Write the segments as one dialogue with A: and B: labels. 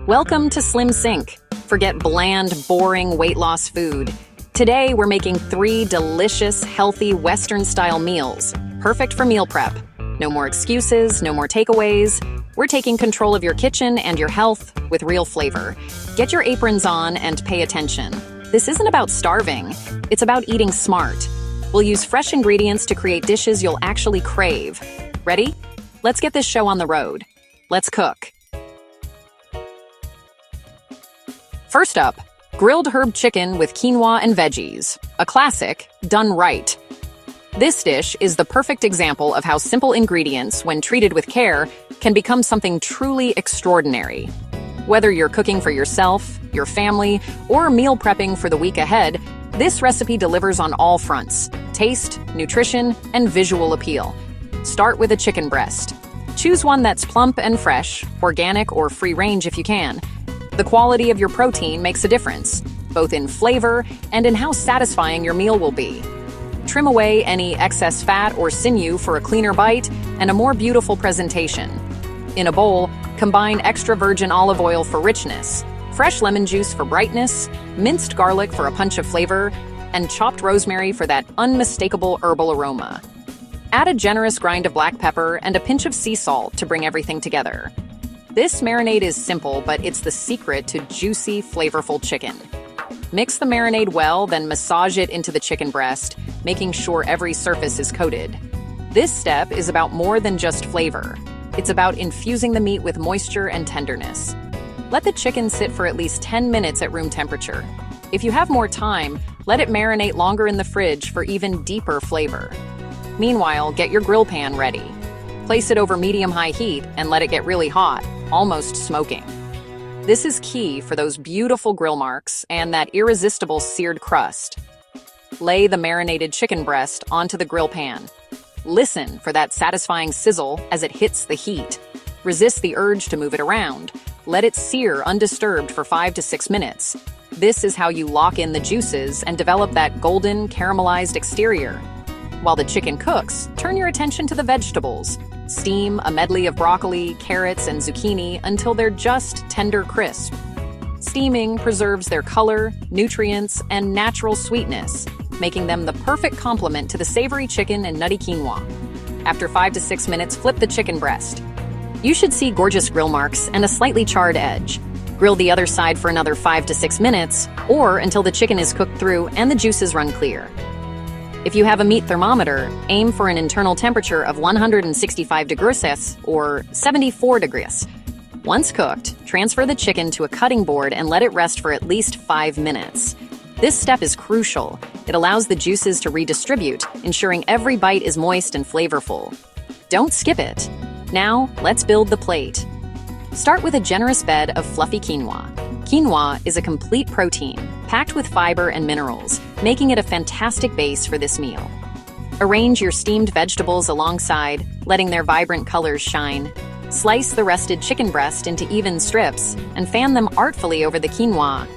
A: Welcome to SlimSync. Forget bland, boring weight loss food. Today, we're making 3 delicious, healthy, Western-style meals, perfect for meal prep. No more excuses, no more takeaways. We're taking control of your kitchen and your health with real flavor. Get your aprons on and pay attention. This isn't about starving. It's about eating smart. We'll use fresh ingredients to create dishes you'll actually crave. Ready? Let's get this show on the road. Let's cook. First up, grilled herb chicken with quinoa and veggies. A classic, done right. This dish is the perfect example of how simple ingredients, when treated with care, can become something truly extraordinary. Whether you're cooking for yourself, your family, or meal prepping for the week ahead, this recipe delivers on all fronts: taste, nutrition, and visual appeal. Start with a chicken breast. Choose one that's plump and fresh, organic or free-range if you can. The quality of your protein makes a difference, both in flavor and in how satisfying your meal will be. Trim away any excess fat or sinew for a cleaner bite and a more beautiful presentation. In a bowl, combine extra virgin olive oil for richness, fresh lemon juice for brightness, minced garlic for a punch of flavor, and chopped rosemary for that unmistakable herbal aroma. Add a generous grind of black pepper and a pinch of sea salt to bring everything together. This marinade is simple, but it's the secret to juicy, flavorful chicken. Mix the marinade well, then massage it into the chicken breast, making sure every surface is coated. This step is about more than just flavor. It's about infusing the meat with moisture and tenderness. Let the chicken sit for at least 10 minutes at room temperature. If you have more time, let it marinate longer in the fridge for even deeper flavor. Meanwhile, get your grill pan ready. Place it over medium-high heat and let it get really hot, almost smoking. This is key for those beautiful grill marks and that irresistible seared crust. Lay the marinated chicken breast onto the grill pan. Listen for that satisfying sizzle as it hits the heat. Resist the urge to move it around. Let it sear undisturbed for 5 to 6 minutes. This is how you lock in the juices and develop that golden, caramelized exterior. While the chicken cooks, turn your attention to the vegetables. Steam a medley of broccoli, carrots, and zucchini until they're just tender crisp. Steaming preserves their color, nutrients, and natural sweetness, making them the perfect complement to the savory chicken and nutty quinoa. After 5 to 6 minutes, flip the chicken breast. You should see gorgeous grill marks and a slightly charred edge. Grill the other side for another 5 to 6 minutes, or until the chicken is cooked through and the juices run clear. If you have a meat thermometer, aim for an internal temperature of 165 degrees Celsius or 74 degrees. Once cooked, transfer the chicken to a cutting board and let it rest for at least 5 minutes. This step is crucial. It allows the juices to redistribute, ensuring every bite is moist and flavorful. Don't skip it. Now, let's build the plate. Start with a generous bed of fluffy quinoa. Quinoa is a complete protein, packed with fiber and minerals, making it a fantastic base for this meal. Arrange your steamed vegetables alongside, letting their vibrant colors shine. Slice the rested chicken breast into even strips and fan them artfully over the quinoa.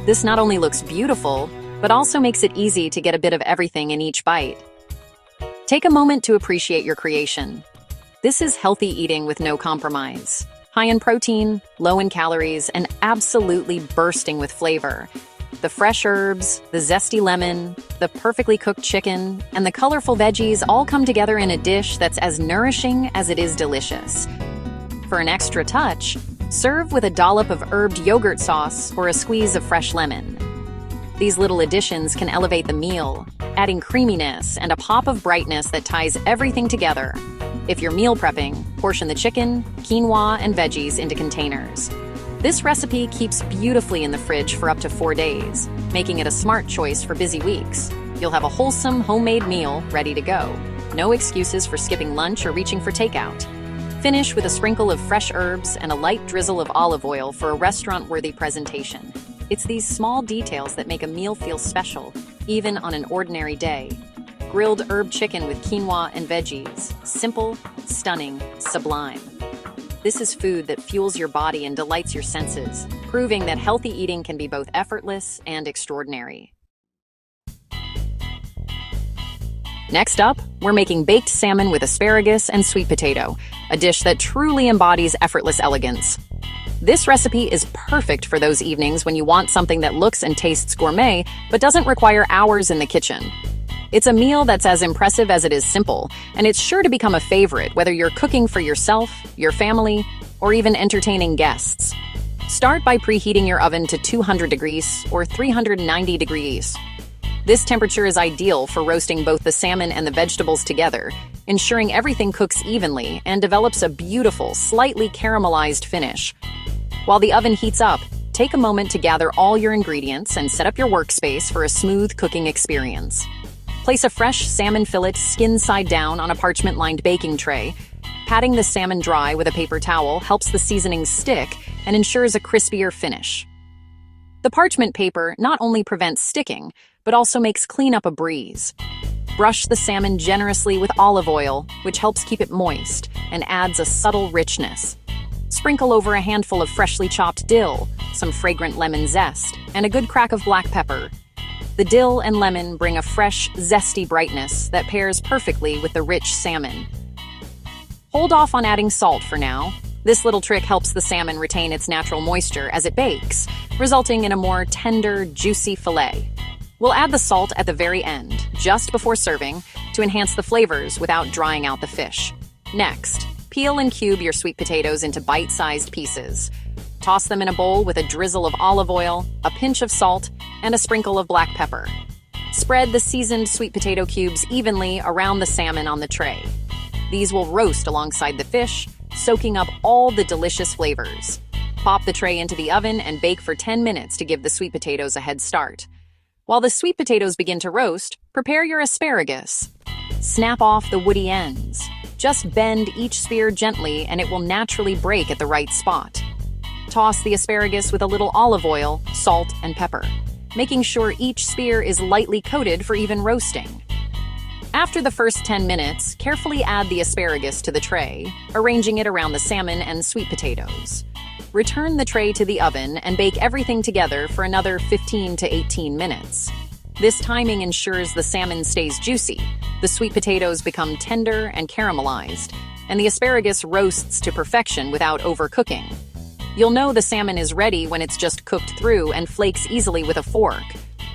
A: This not only looks beautiful, but also makes it easy to get a bit of everything in each bite. Take a moment to appreciate your creation. This is healthy eating with no compromise. High in protein, low in calories, and absolutely bursting with flavor. The fresh herbs, the zesty lemon, the perfectly cooked chicken, and the colorful veggies all come together in a dish that's as nourishing as it is delicious. For an extra touch, serve with a dollop of herbed yogurt sauce or a squeeze of fresh lemon. These little additions can elevate the meal, adding creaminess and a pop of brightness that ties everything together. If you're meal prepping, portion the chicken, quinoa, and veggies into containers. This recipe keeps beautifully in the fridge for up to 4 days, making it a smart choice for busy weeks. You'll have a wholesome, homemade meal ready to go. No excuses for skipping lunch or reaching for takeout. Finish with a sprinkle of fresh herbs and a light drizzle of olive oil for a restaurant-worthy presentation. It's these small details that make a meal feel special, even on an ordinary day. Grilled herb chicken with quinoa and veggies. Simple, stunning, sublime. This is food that fuels your body and delights your senses, proving that healthy eating can be both effortless and extraordinary. Next up, we're making baked salmon with asparagus and sweet potato, a dish that truly embodies effortless elegance. This recipe is perfect for those evenings when you want something that looks and tastes gourmet, but doesn't require hours in the kitchen. It's a meal that's as impressive as it is simple, and it's sure to become a favorite whether you're cooking for yourself, your family, or even entertaining guests. Start by preheating your oven to 200 degrees or 390 degrees. This temperature is ideal for roasting both the salmon and the vegetables together, ensuring everything cooks evenly and develops a beautiful, slightly caramelized finish. While the oven heats up, take a moment to gather all your ingredients and set up your workspace for a smooth cooking experience. Place a fresh salmon fillet skin side down on a parchment-lined baking tray. Patting the salmon dry with a paper towel helps the seasoning stick and ensures a crispier finish. The parchment paper not only prevents sticking, but also makes cleanup a breeze. Brush the salmon generously with olive oil, which helps keep it moist and adds a subtle richness. Sprinkle over a handful of freshly chopped dill, some fragrant lemon zest, and a good crack of black pepper. The dill and lemon bring a fresh, zesty brightness that pairs perfectly with the rich salmon. Hold off on adding salt for now. This little trick helps the salmon retain its natural moisture as it bakes, resulting in a more tender, juicy fillet. We'll add the salt at the very end, just before serving, to enhance the flavors without drying out the fish. Next, peel and cube your sweet potatoes into bite-sized pieces. Toss them in a bowl with a drizzle of olive oil, a pinch of salt, and a sprinkle of black pepper. Spread the seasoned sweet potato cubes evenly around the salmon on the tray. These will roast alongside the fish, soaking up all the delicious flavors. Pop the tray into the oven and bake for 10 minutes to give the sweet potatoes a head start. While the sweet potatoes begin to roast, prepare your asparagus. Snap off the woody ends. Just bend each spear gently and it will naturally break at the right spot. Toss the asparagus with a little olive oil, salt, and pepper, making sure each spear is lightly coated for even roasting. After the first 10 minutes, carefully add the asparagus to the tray, arranging it around the salmon and sweet potatoes. Return the tray to the oven and bake everything together for another 15 to 18 minutes. This timing ensures the salmon stays juicy, the sweet potatoes become tender and caramelized, and the asparagus roasts to perfection without overcooking. You'll know the salmon is ready when it's just cooked through and flakes easily with a fork.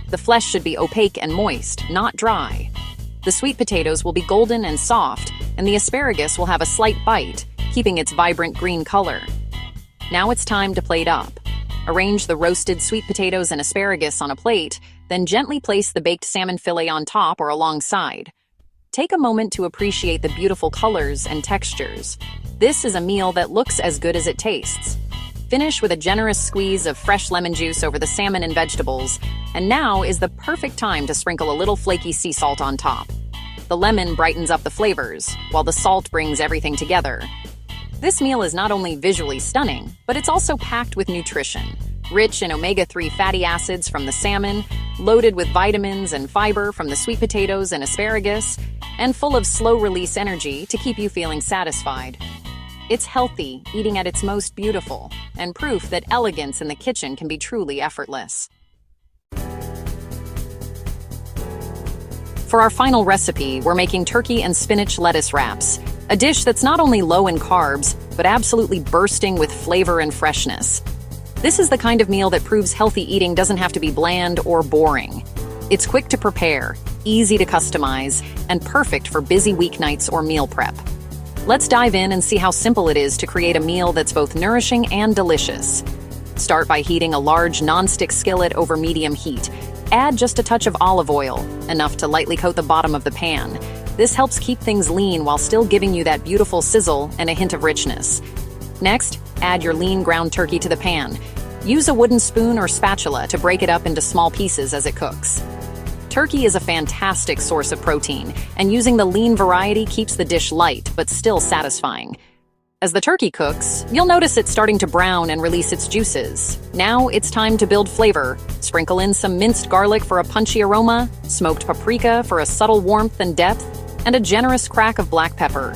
A: The flesh should be opaque and moist, not dry. The sweet potatoes will be golden and soft, and the asparagus will have a slight bite, keeping its vibrant green color. Now it's time to plate up. Arrange the roasted sweet potatoes and asparagus on a plate, then gently place the baked salmon fillet on top or alongside. Take a moment to appreciate the beautiful colors and textures. This is a meal that looks as good as it tastes. Finish with a generous squeeze of fresh lemon juice over the salmon and vegetables, and now is the perfect time to sprinkle a little flaky sea salt on top. The lemon brightens up the flavors, while the salt brings everything together. This meal is not only visually stunning, but it's also packed with nutrition. Rich in omega-3 fatty acids from the salmon, loaded with vitamins and fiber from the sweet potatoes and asparagus, and full of slow-release energy to keep you feeling satisfied. It's healthy, eating at its most beautiful, and proof that elegance in the kitchen can be truly effortless. For our final recipe, we're making turkey and spinach lettuce wraps, a dish that's not only low in carbs, but absolutely bursting with flavor and freshness. This is the kind of meal that proves healthy eating doesn't have to be bland or boring. It's quick to prepare, easy to customize, and perfect for busy weeknights or meal prep. Let's dive in and see how simple it is to create a meal that's both nourishing and delicious. Start by heating a large non-stick skillet over medium heat. Add just a touch of olive oil, enough to lightly coat the bottom of the pan. This helps keep things lean while still giving you that beautiful sizzle and a hint of richness. Next, add your lean ground turkey to the pan. Use a wooden spoon or spatula to break it up into small pieces as it cooks. Turkey is a fantastic source of protein, and using the lean variety keeps the dish light but still satisfying. As the turkey cooks, you'll notice it's starting to brown and release its juices. Now it's time to build flavor. Sprinkle in some minced garlic for a punchy aroma, smoked paprika for a subtle warmth and depth, and a generous crack of black pepper.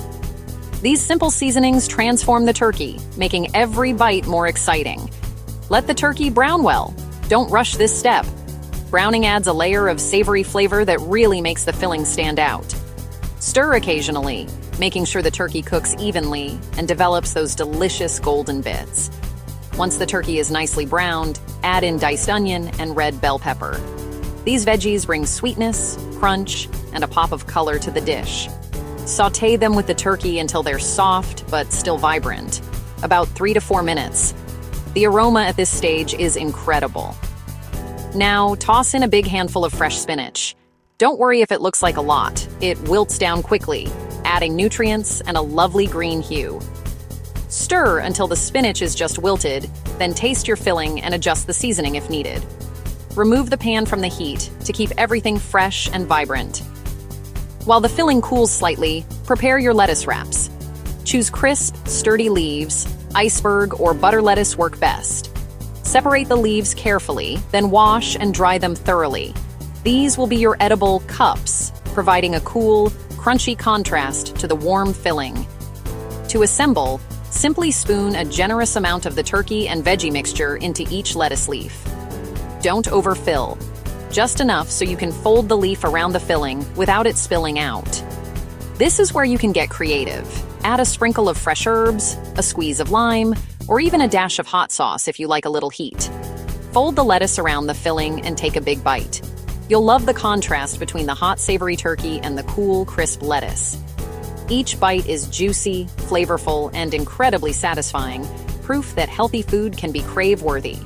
A: These simple seasonings transform the turkey, making every bite more exciting. Let the turkey brown well. Don't rush this step. Browning adds a layer of savory flavor that really makes the filling stand out. Stir occasionally, making sure the turkey cooks evenly and develops those delicious golden bits. Once the turkey is nicely browned, add in diced onion and red bell pepper. These veggies bring sweetness, crunch, and a pop of color to the dish. Sauté them with the turkey until they're soft but still vibrant, about 3 to 4 minutes. The aroma at this stage is incredible. Now, toss in a big handful of fresh spinach. Don't worry if it looks like a lot. It wilts down quickly, adding nutrients and a lovely green hue. Stir until the spinach is just wilted, then taste your filling and adjust the seasoning if needed. Remove the pan from the heat to keep everything fresh and vibrant. While the filling cools slightly, prepare your lettuce wraps. Choose crisp, sturdy leaves. Iceberg or butter lettuce work best. Separate the leaves carefully, then wash and dry them thoroughly. These will be your edible cups, providing a cool, crunchy contrast to the warm filling. To assemble, simply spoon a generous amount of the turkey and veggie mixture into each lettuce leaf. Don't overfill, just enough so you can fold the leaf around the filling without it spilling out. This is where you can get creative. Add a sprinkle of fresh herbs, a squeeze of lime, or even a dash of hot sauce if you like a little heat. Fold the lettuce around the filling and take a big bite. You'll love the contrast between the hot, savory turkey and the cool, crisp lettuce. Each bite is juicy, flavorful, and incredibly satisfying, proof that healthy food can be crave-worthy.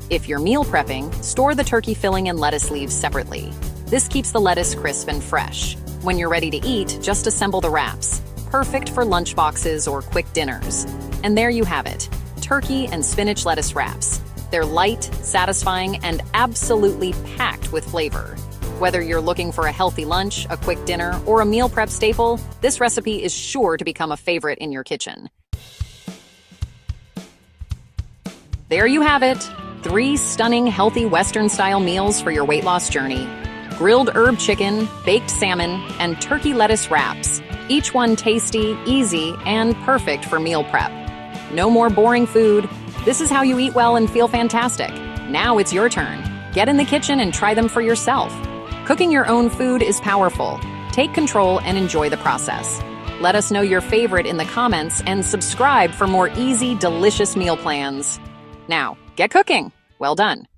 A: If you're meal prepping, store the turkey filling and lettuce leaves separately. This keeps the lettuce crisp and fresh. When you're ready to eat, just assemble the wraps. Perfect for lunch boxes or quick dinners. And there you have it, turkey and spinach lettuce wraps. They're light, satisfying, and absolutely packed with flavor. Whether you're looking for a healthy lunch, a quick dinner, or a meal prep staple, this recipe is sure to become a favorite in your kitchen. There you have it, 3 stunning, healthy Western-style meals for your weight loss journey. Grilled herb chicken, baked salmon, and turkey lettuce wraps. Each one tasty, easy, and perfect for meal prep. No more boring food. This is how you eat well and feel fantastic. Now it's your turn. Get in the kitchen and try them for yourself. Cooking your own food is powerful. Take control and enjoy the process. Let us know your favorite in the comments and subscribe for more easy, delicious meal plans. Now, get cooking. Well done.